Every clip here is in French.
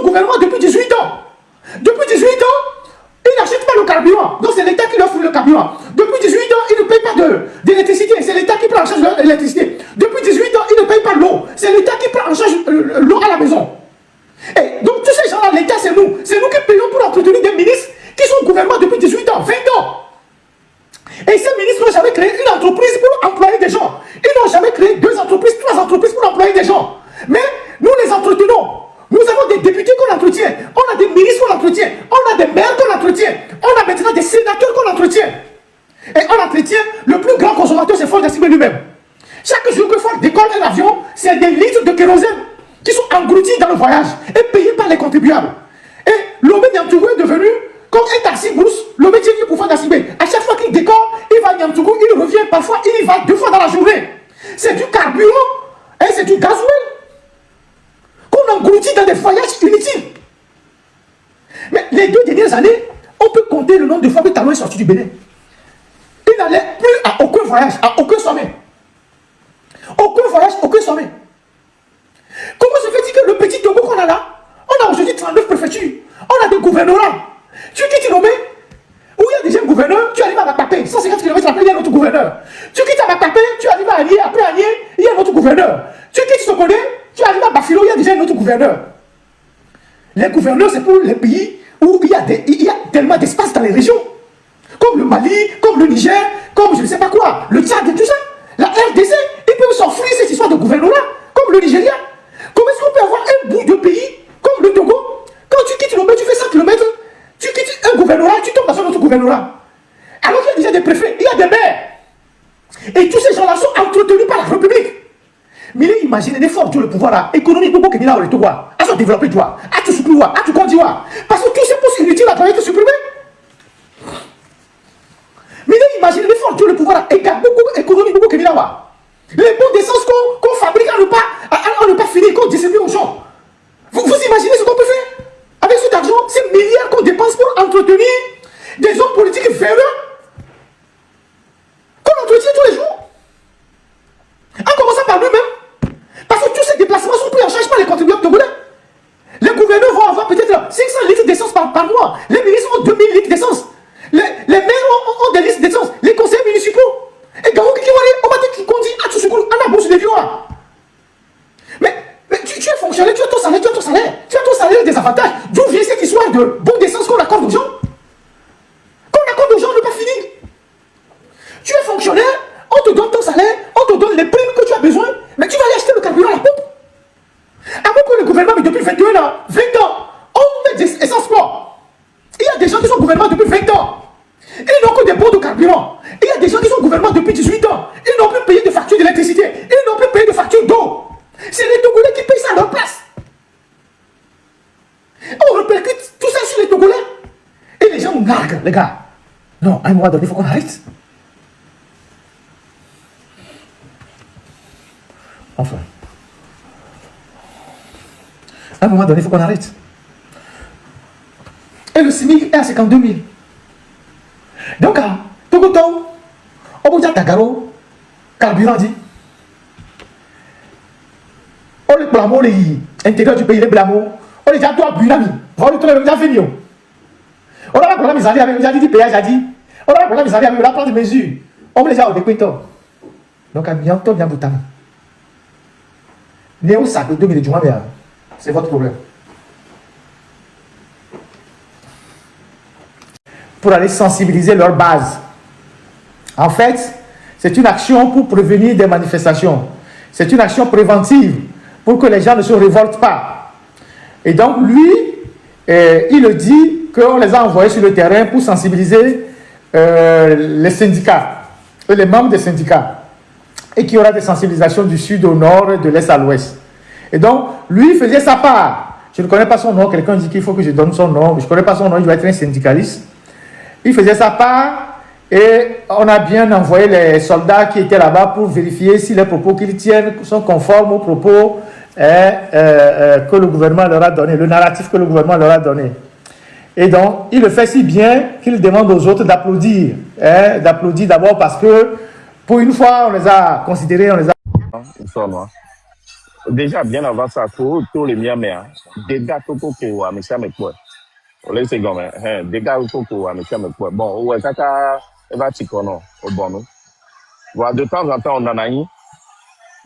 gouvernement depuis 18 ans. Depuis 18 ans, il n'achète pas le carburant. Donc c'est l'État qui leur fout le carburant. Depuis 18 ans, il ne paye pas d'électricité. C'est l'État qui prend en charge l'électricité. Depuis 18 ans, il ne paye pas l'eau. C'est l'État qui prend en charge l'eau à la maison. Et donc tous ces gens-là, l'État c'est nous. C'est nous qui payons pour entretenir des ministres qui sont au gouvernement depuis 18 ans, 20 ans. Et ces ministres n'ont jamais créé une entreprise pour employer des gens. Ils n'ont jamais créé 2 entreprises, 3 entreprises pour employer des gens. Mais nous les entretenons. Nous avons des députés qu'on entretient. On a des ministres qu'on entretient. On a des maires qu'on entretient. On a maintenant des sénateurs qu'on entretient. Et on entretient le plus grand consommateur, c'est Ford Dassimé lui-même. Chaque jour que Ford décolle un avion, c'est des litres de kérosène qui sont engloutis dans le voyage et payés par les contribuables. Et Lomé Niamtougou est devenu comme un taxi brousse. Lomé Tiengi pour Ford Dassimé. À chaque fois qu'il décolle, il va à Niamtougou, il revient. Parfois, il y va 2 fois dans la journée. C'est du carburant et c'est du gasoil qu'on engloutit dans des voyages inutiles. Mais les 2 dernières années, on peut compter le nombre de fois que Talon est sorti du Bénin. Il n'allait plus à aucun voyage, à aucun sommet. Aucun voyage, aucun sommet. Comment se fait-il que le petit Togo qu'on a là, on a aujourd'hui 39 préfectures, on a des gouvernorats. Tu quittes Lomé, où il y a déjà un gouverneur, tu arrives à Makapé, 150 km après, il y a un autre gouverneur. Tu quittes à Makapé, tu arrives à Agnié, après Agnié, il y a un autre gouverneur. Tu quittes Sokodé, tu arrives à Bafilo, il y a déjà un autre gouverneur. Les gouverneurs, c'est pour les pays où il y a tellement d'espace dans les régions. Comme le Mali, comme le Niger, comme je ne sais pas quoi, le Tchad et tout ça. La RDC, ils peuvent s'offrir cette histoire de gouvernorat, comme le Nigeria. Comment est-ce qu'on peut avoir un bout de pays comme le Togo? Quand tu quittes Lomé, tu fais 100 km, tu quittes un gouvernorat, tu tombes dans un autre gouvernorat. Alors qu'il y a déjà des préfets, il y a des maires. Et tous ces gens-là sont entretenus par la République. Mais là, imaginez l'effort de le pouvoir économique pour que le Togo a se développer, toi, à te soutenir, à te conduire. Parce que tous ces postes inutiles à travailler, te supprimer. Mais là, imaginez l'effort de le pouvoir économique pour que les bons d'essence qu'on fabrique à ne pas finir, qu'on distribue aux gens. Vous imaginez ce qu'on peut faire avec cet argent, ces milliards qu'on dépense pour entretenir des hommes politiques véreux qu'on entretient tous les jours. En commençant par nous-mêmes. Parce que tous ces déplacements sont pris en charge par les contribuables togolais. Les gouverneurs vont avoir peut-être 500 litres d'essence par mois. Les ministres ont 2000 litres d'essence. Les maires ont des listes d'essence. Les conseils municipaux. Et Gao qui va aller, on va dire qu'on dit, ah, tu sais, on a bourse de vieux. Mais tu es fonctionnaire, tu as ton salaire, tu as ton salaire. Tu as ton salaire des avantages. D'où vient cette histoire de bon d'essence qu'on accorde aux gens? Qu'on accorde aux gens, ne pas finir. Tu es fonctionnaire, on te donne ton salaire, on te donne les primes que tu as besoin, mais tu vas aller acheter le carburant à la pompe. Avant que le gouvernement, depuis 21 ans, 20 ans, on met des essences sport. Il y a des gens qui sont au gouvernement depuis 20 ans. Ils n'ont que des bons de carburant. Il y a des gens qui sont au gouvernement depuis 18 ans. Ils n'ont plus payé de facture d'électricité. Ils n'ont plus payé de facture d'eau. C'est les Togolais qui payent ça à leur place. On répercute tout ça sur les Togolais. Et les gens nous larguent, les gars. Non, à un moment donné, il faut qu'on arrête. Enfin. À un moment donné, il faut qu'on arrête. Et le SMIC est à 52 000. Donc, Togoto, on va Tagaro, carburant dit. On les blâme, les intérieurs du pays, les blâme. On les a toi, Bunami. On les a fait mieux. On a pas problème, ils avaient dit péage, a dit. On a pas problème, ils avaient dit, on a pris des mesures. On les a au déquinto. Donc, à Mianto, bien Boutami. Néo sac de 2000 jours, c'est votre problème. Pour aller sensibiliser leur base. En fait, c'est une action pour prévenir des manifestations. C'est une action préventive pour que les gens ne se révoltent pas. Et donc, lui, il dit qu'on les a envoyés sur le terrain pour sensibiliser les syndicats, les membres des syndicats. Et qu'il y aura des sensibilisations du sud au nord et de l'est à l'ouest. Et donc, lui, il faisait sa part. Je ne connais pas son nom. Quelqu'un dit qu'il faut que je donne son nom. Je ne connais pas son nom, il doit être un syndicaliste. Il faisait sa part et on a bien envoyé les soldats qui étaient là-bas pour vérifier si les propos qu'ils tiennent sont conformes aux propos que le gouvernement leur a donné, le narratif que le gouvernement leur a donné. Et donc, il le fait si bien qu'il demande aux autres d'applaudir. D'applaudir d'abord parce que, pour une fois, on les a considérés, on les a... Inch'Allah. déjà bien avant ça, tous les miens, mais dégâts tout pour à mes chambres quoi. Laisse gomme, dégâts tout pour à mes chambres quoi. Bon, ouais, kaka, va tikono, au bon nous. Voilà, de temps en temps, on en a eu.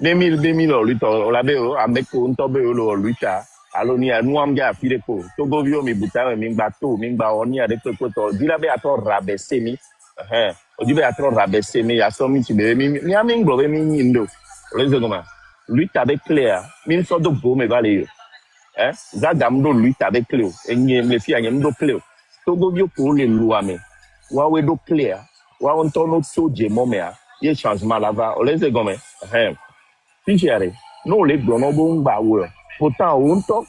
2000 luta olabe o ameko ntobe o luta aloni anu amga afire ko togo vio mi buta mi ngba oni ade ko to dilabe ato rabaisser mi odibe ato rabaisser mi ya so mi ti be mi ami ngbo be mi nyindo olezo goma luta avec clair mi so do go me vale yo za dam do luta avec clair enye me fi anyem do clair togo vio ko le loi me wa we do clair wa on to no soje mo me a ye changement là-bas olezo goma Fichiare, non les gros bon baoua. Pourtant, on top,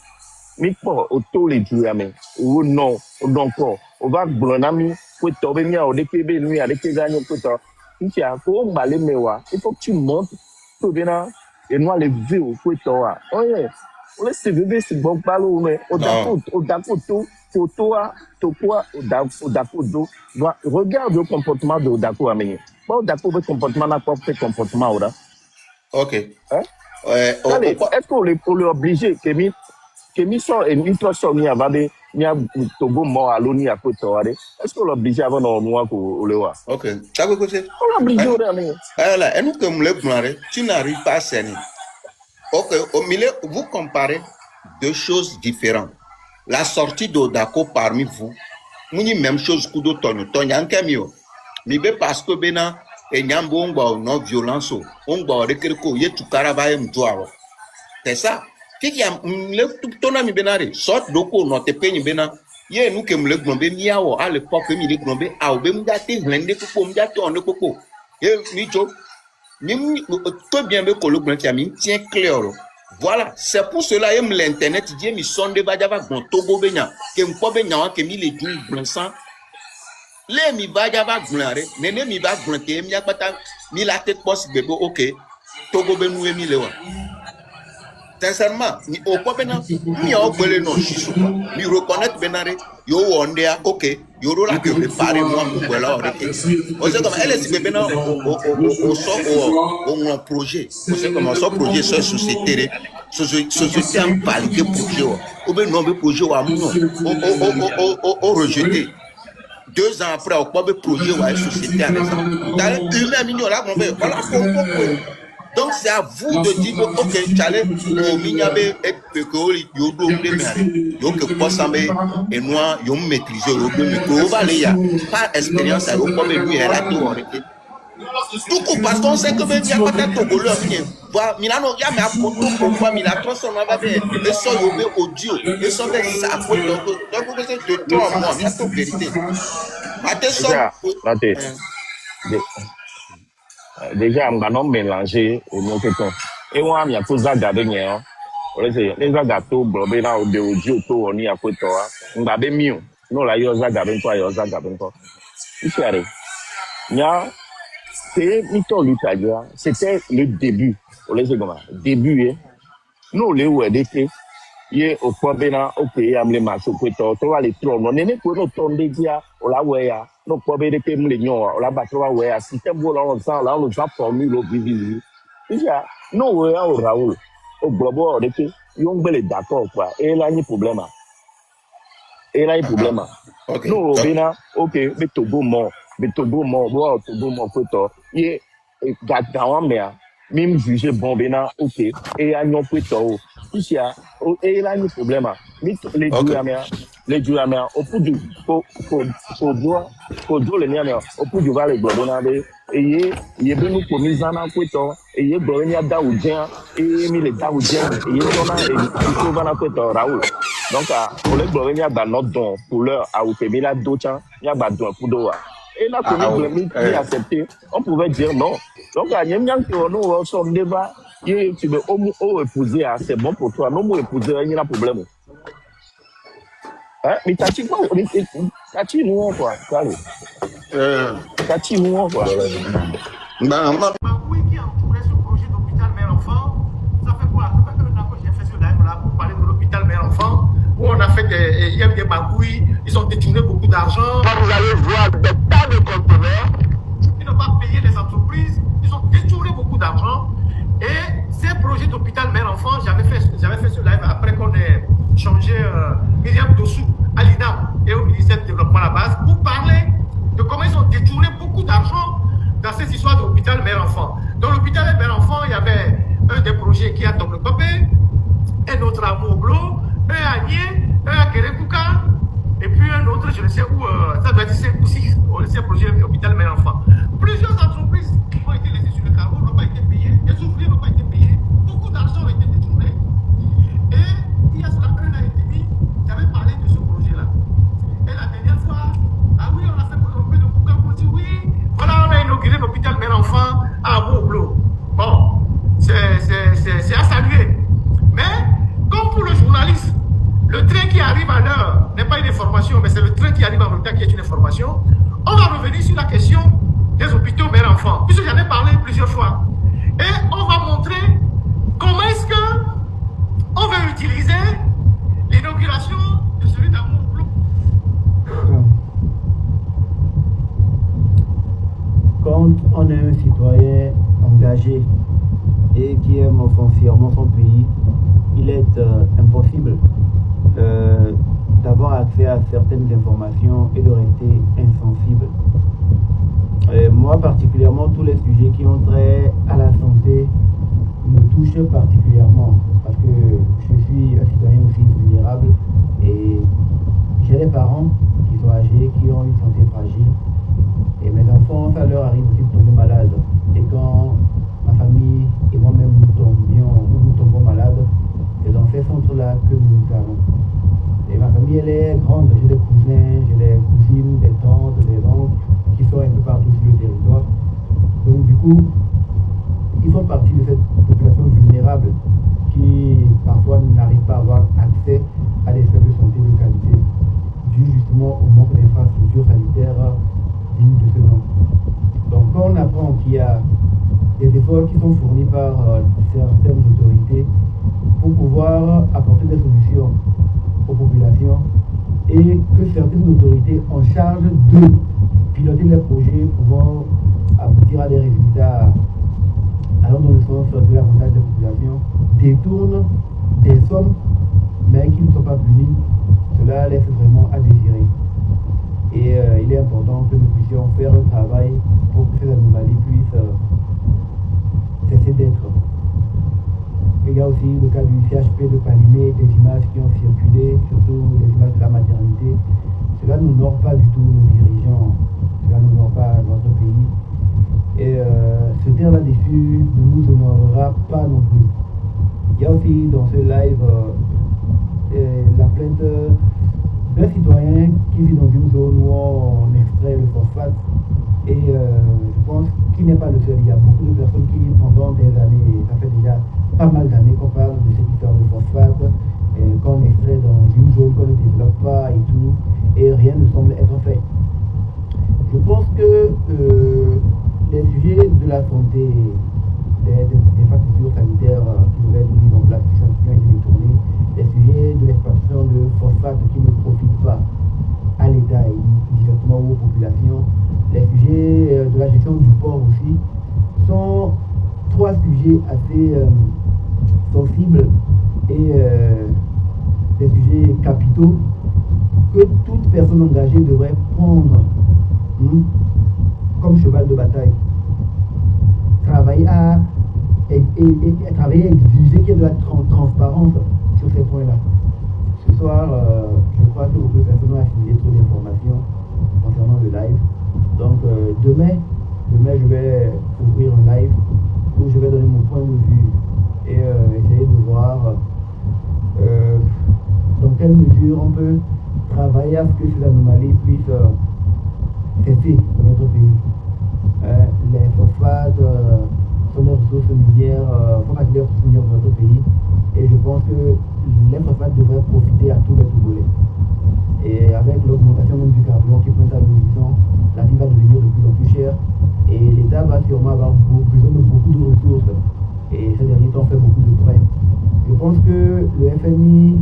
mais pas auto les diamants. Ou non, donc, on va blonami, pour tomber mia au déquébé, nuit avec tes gagnants pour toi. Fichiare, pour emballer mes wa, il faut que tu montes, tout bien, et nous les vieux, pour toi. Oh yeah, on laisse bébé, c'est bon ballon, mais au d'accord, tout, photo, toi, au d'accord, regarde le comportement de Odako Amé. Pas d'accord, le comportement n'a pas fait comportement, là. Ok. Est-ce qu'on est obligé que mi so et mi to so mi avade mi togo mo aloni akoto ade est-ce qu'on l'oblige avant no mo ko olewa ok ça veut dire on l'oblige au dernier voilà et nous comme le blare tu n'arrives pas à cerner. Ok, au milieu vous comparez deux choses différentes. La sortie d'Odako parmi vous muni même chose que d'autres Tonya Nkemio mi be parce que bena et nyambo ngba non violence on ngba rekerko ye tukara ba mtoawo c'est ça kiki am le tona mi benare sort doko no te peni bena ye nu kem le gbon be miawo à l'époque mi le gbon be a be mdate glende ko mdate on ko e mi jo ni to bien be ko le gbon ti ami tient clair. Voilà, c'est pour cela que l'internet dit mi sonde ba java gbon togo benya ke mpo benya ke mi le dun blanc les mi va java glare nene mi va glante mi akpata mi la tête poste bébé ok togo be nou mi lewa sincèrement ni au quoi bena mi o gbele no shiso mi reconnaître benare yo wondea ok yo ro la que préparer moi pour gbela oreke o se comme elle est bébé na o so o projet o se comme so projet so société société en qualité projet o be no be projet wa mu no o rejeter 2 ans après, on peut projet ou une société avec ça. Humain mignon là, voilà. Donc c'est à vous de dire ok, challenge au mignabe et que yodo de donc que sambe et moi yo maîtriser yodo mais que va aller ya par expérience à yodo mais lui elle a tout arrêté. Tout coup parce qu'on sait que même il y a pas de togolo bien. Voilà, Milano ya mais à photo pourquoi Milano son va bien et son yobe audio et son ça pour donc vous êtes de 3 mois, il y a toute vérité. Déjà, on va non mélanger et nous faisons. Et moi, il y a tout ça garder bien. Les gâteaux, blobé là, au audio, tout on y a fait toi. On va bien mieux. Nous là, il y a ça garder toi, il y a ça garder toi. Ici arrive. Nya, c'est mito l'Italie. C'était le début. On les comment? Début. Nous les où est ye au probena ok amle maso kweto to wale tro no nene ko no tonde dia o la we ya no probere ke mle nyo o la ba tro we ya système bo la on sa formule bibi ya no we ya o Raoul o globo o de ke yo ngbele d'accord quoi et là ni problème ok no bena ok be togo mo bo togo mo kweto ye gadawa me même juger bon bena ok et a non kweto ici et là ni problème les duramia au pour du pour le niamia au pour du vale globona be et ye be nous commis en kweto et ye globenia da udien et mi le da udien et ye sona et il faut vana kweto Raoul donc pour le globenia ba notre don pour leur a ou que la docha ya ba don pour doa et là comme il accepté on pouvait dire non donc il y a bien que nous sommes débat et tu veux au épouser c'est bon pour toi non moi épouser il y a un problème hein mais t'as-tu quoi t'as-tu nous quoi allez t'as-tu nous quoi oui qui entourait ce projet d'hôpital mère-enfant ça fait quoi ça fait que maintenant que j'ai fait ce live là pour parler de l'hôpital mère-enfant où on a fait il y a eu des magouilles ils ont détourné beaucoup d'argent vous allez voir des tas de conteneurs ils n'ont pas payé les entreprises ils ont détourné beaucoup d'argent et ces projets d'hôpital mère-enfant, j'avais fait ce live après qu'on ait changé Myriam Dossou à l'INAM et au ministère du Développement à la base pour parler de comment ils ont détourné beaucoup d'argent dans ces histoires d'hôpital mère-enfant. Dans l'hôpital mère-enfant, il y avait un des projets qui a Tom le Copé, un autre à Moblo, un à Nié, un à Kérékouka, et puis un autre, je ne sais où, ça doit être 5 ou 6, ces projets d'hôpital mère-enfant. Plusieurs entreprises ont été laissées sur le carreau, n'ont pas été payées, les ouvriers n'ont pas été payés, beaucoup d'argent a été détourné. Et il y a cela 1 an et demi, j'avais parlé de ce projet-là. Et la dernière fois, ah oui, on a fait un peu de boucan pour dire oui, voilà, on a inauguré l'hôpital mère-enfant à Moblo. Bon, c'est à saluer. Mais, comme pour le journaliste, le train qui arrive à l'heure n'est pas une information, mais c'est le train qui arrive en retard qui est une information. On va revenir sur la question des hôpitaux mère-enfant, puisque j'en ai parlé plusieurs fois. Et on va montrer comment est-ce qu'on va utiliser l'inauguration de celui d'Amour Bleu. Quand on est un citoyen engagé et qui aime foncièrement son pays, il est impossible d'avoir accès à certaines informations et de rester insensible. Moi particulièrement, tous les sujets qui ont trait à la santé me touchent particulièrement parce que je suis un citoyen aussi vulnérable et j'ai des parents qui sont âgés, qui ont une santé fragile et mes enfants, ça leur arrive aussi de tomber malade. Et quand ma famille et moi-même nous tombons malades, c'est dans ces centres-là que nous allons. Et ma famille, elle est grande. J'ai des cousins, j'ai des cousines, des tantes, des oncles qui sont un peu partout sur le territoire. Donc du coup, ils font partie de cette population vulnérable qui parfois n'arrive pas à avoir accès à des soins de santé de qualité, dû justement au manque d'infrastructures sanitaires dignes de ce nom. Donc quand on apprend qu'il y a des efforts qui sont fournis par certaines autorités pour pouvoir apporter des solutions aux populations et que certaines autorités en charge de piloter les projets pouvant aboutir à des résultats allant dans le sens de l'avantage des populations, détournent des sommes mais qui ne sont pas punies, cela laisse vraiment à désirer. Et il est important que nous puissions faire un travail pour que ces anomalies puissent cesser d'être. Il y a aussi le cas du CHP de Palimé, des images qui ont circulé, surtout les images de la maternité. Cela n'honore pas du tout nos dirigeants, cela n'honore pas notre pays. Et se taire là-dessus ne nous honorera pas non plus. Il y a aussi dans ce live la plainte d'un citoyen qui vit dans une zone où on extrait le phosphate. Et je pense qu'il n'est pas le seul. Il y a beaucoup de personnes qui, pendant des années, ça fait déjà pas mal d'années qu'on parle de cette histoire de phosphate, qu'on extrait dans une zone qu'on ne développe pas et tout, et rien ne semble être fait. Je pense que les sujets de la santé, des factures sanitaires qui devaient être mises en place, qui ont été détournés, les sujets de l'exploitation de phosphate qui ne profitent pas à l'État et directement aux populations, les sujets de la gestion du port aussi, sont 3 sujets assez sensibles et des sujets capitaux que toute personne engagée devrait prendre comme cheval de bataille. Travailler à exiger qu'il y ait de la transparence sur ces points-là. Ce soir, je crois que beaucoup de personnes ont assimilé trop d'informations concernant le live. Donc demain, je vais ouvrir un live où je vais donner mon point de vue et essayer de voir dans quelle mesure on peut travailler à ce que ces anomalies puissent cesser dans notre pays. Les phosphates sont des ressources minières, font partie des ressources minières de notre pays et je pense que les phosphates devraient profiter à tous les Togolais. Et avec l'augmentation même du carburant qui pointe à l'horizon, la vie va devenir de plus en plus chère et l'État va sûrement avoir besoin de beaucoup de ressources. Et ces derniers temps, on fait beaucoup de prêts. Je pense que le FMI,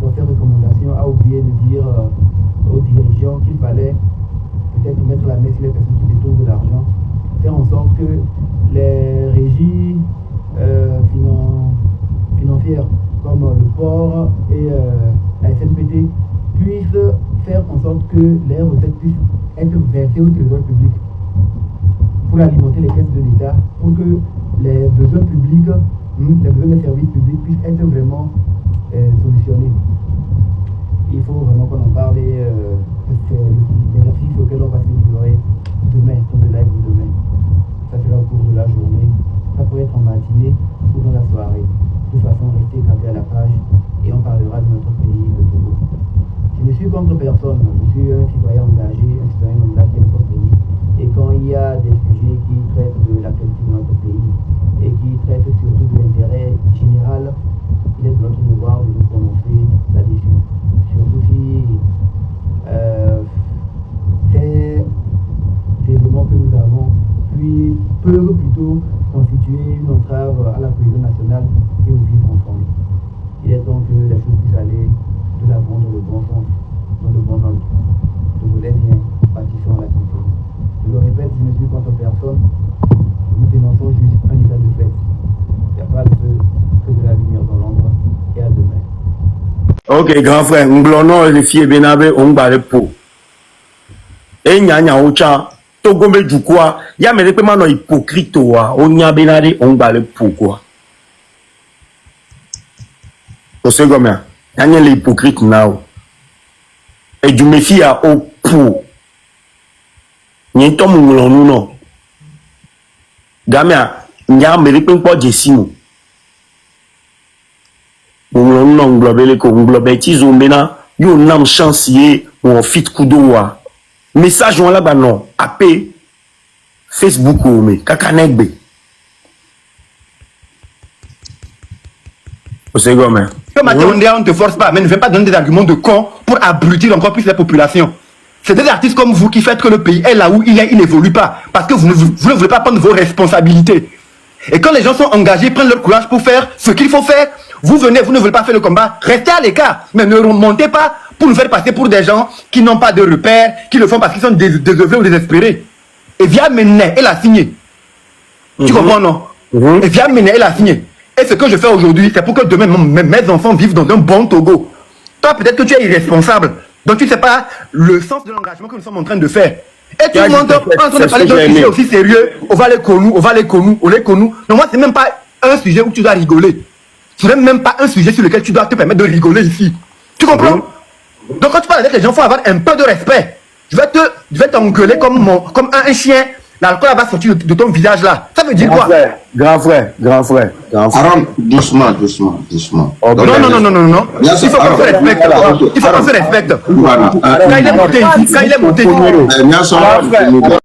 dans ses recommandations, a oublié de dire aux dirigeants qu'il fallait peut-être mettre la main sur les personnes qui détournent de l'argent, faire en sorte que les régies sorte que les recettes puissent être versées au trésor public pour alimenter les caisses de l'État, pour que les besoins publics, les besoins des services publics puissent être vraiment solutionnés. Il faut vraiment qu'on en parle et c'est l'exercice auquel on va se livrer demain, dans le live de demain. Ça sera au cours de la journée, ça pourrait être en matinée ou dans la soirée. De toute façon, restez campés à la page et on parlera de notre pays, le Togo. Je ne suis contre personne, je suis un citoyen engagé, un citoyen lambda qui aime son pays. Et quand il y a des sujets qui traitent de la qualité de notre pays et qui traitent surtout de l'intérêt général, il est de notre devoir de nous prononcer là-dessus. Surtout si ces éléments que nous avons peuvent plutôt constituer une entrave à la cohésion nationale et au vivre ensemble. Il est temps que les choses puissent aller de l'avant dans le bon sens, dans le bon ordre. Je vous laisse bien, bâtissons la santé. Je le répète, je ne suis contre personne. Nous dénonçons juste un état de fait. Il n'y a pas de feu que de la lumière dans l'ombre. Et à demain. Ok, grand frère, Nglono, les filles Benabe, on va le pot. Et Nyanya Ocha, Togombe du quoi, il y a mes répéments hypocrites, on y a Benade, on va le pot, quoi. Au second, il y a les hypocrites now. Et du méfie à au pot. N'y est-on Nglono, non? Gamia, il y a mes répéments de Simo. On englobe les englobe tizombena yo nam chancier ou fit kudowa message on là-bas non AP Facebook ou mais kakanegbe au second on ne te force pas, mais ne viens pas donner des arguments de con pour abrutir encore plus la population. C'est des artistes comme vous qui faites que le pays est là où il est, il n'évolue pas parce que vous ne voulez pas prendre vos responsabilités. Et quand les gens sont engagés, prennent leur courage pour faire ce qu'il faut faire, vous venez, vous ne voulez pas faire le combat, restez à l'écart, mais ne remontez pas pour nous faire passer pour des gens qui n'ont pas de repères, qui le font parce qu'ils sont désœuvrés ou désespérés. Et Via Mené, elle a signé. Tu comprends, non? Et Via Mené, elle a signé. Et ce que je fais aujourd'hui, c'est pour que demain, mes enfants vivent dans un bon Togo. Toi, peut-être que tu es irresponsable, donc tu ne sais pas le sens de l'engagement que nous sommes en train de faire. Et tout le monde est en train de parler d'un sujet aussi sérieux, on va les connus. Non, moi, c'est même pas un sujet où tu dois rigoler. Ce n'est même pas un sujet sur lequel tu dois te permettre de rigoler ici. Tu comprends? Donc quand tu parles avec les gens, il faut avoir un peu de respect. Je vais t'engueuler comme un chien. L'alcool va sortir de ton visage là. Ça veut dire quoi? Grand frère. Aaron, doucement. Okay. Non. Il faut qu'on se respecte. Quand il est monté ici,